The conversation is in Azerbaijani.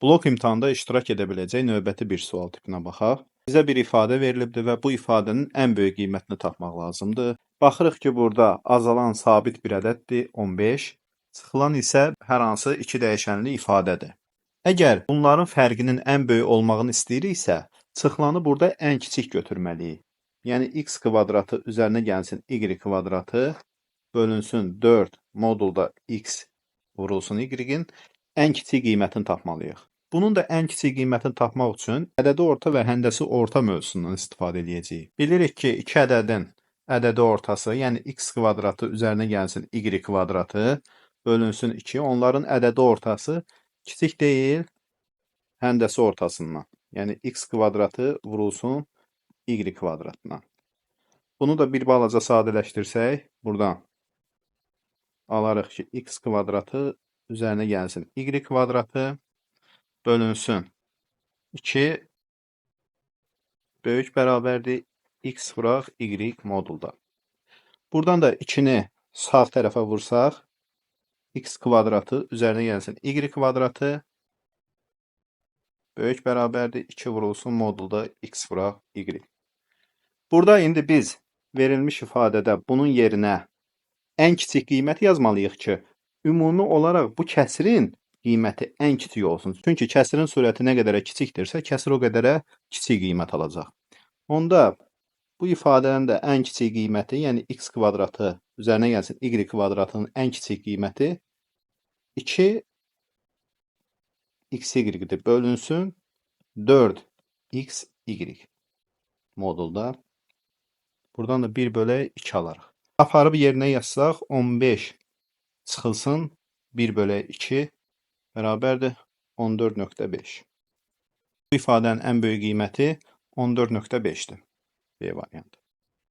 Blok imtahanda iştirak edə biləcək növbəti bir sual tipinə baxaq. Bizə bir ifadə verilibdir və bu ifadənin ən böyük qiymətini tapmaq lazımdır. Baxırıq ki, burada azalan sabit bir ədəddir, 15. Çıxılan isə hər hansı iki dəyişənli ifadədir. Əgər bunların fərqinin ən böyük olmağını istəyiriksə, çıxılanı burada ən kiçik götürməliyik. Yəni x kvadratı üzərinə gəlsin y kvadratı bölünsün 4 modulda x vurulsun y-in ən kiçik qiymətini tapmalıyıq. Bunun da ən kiçik qiymətini tapmaq üçün ədədi orta və həndəsi orta mövzusundan istifadə edəcəyik. Bilirik ki, iki ədədin ədədi ortası, yəni x kvadratı üzərinə gəlsin y kvadratı bölünsün 2. Onların ədədi ortası kiçik deyil, həndəsi ortasından. Yəni x kvadratı vurulsun y kvadratına. Bunu da bir balaca sadələşdirsək, buradan alarıq ki, x kvadratı üzərinə gəlsin y kvadratı bölünsün 2 böyük bərabərdir x vuraq y modulda. Buradan da 2-ni sağ tərəfə vursaq, x kvadratı üzərinə gəlsin y kvadratı böyük bərabərdir 2 vurulsun modulda x vuraq y. Burada indi biz verilmiş ifadədə bunun yerinə ən kiçik qiymət yazmalıyıq ki, ümumi olaraq bu kəsirin qiyməti ən kiçik olsun. Çünki kəsirin surəti nə qədərə kiçikdirsə, kəsir o qədərə kiçik qiymət alacaq. Onda bu ifadənin də ən kiçik qiyməti, yəni x kvadratı üzərinə gəlsin y kvadratının ən kiçik qiyməti 2 xy-dir bölünsün 4 xy modulda. Buradan da 1 bölə 2 alarıq. Aparıb yerinə yazsaq 15 çıxılsın 1 bölə 2 bərabərdir 14.5. Bu ifadənin ən böyük qiyməti 14.5-dir. B variantı.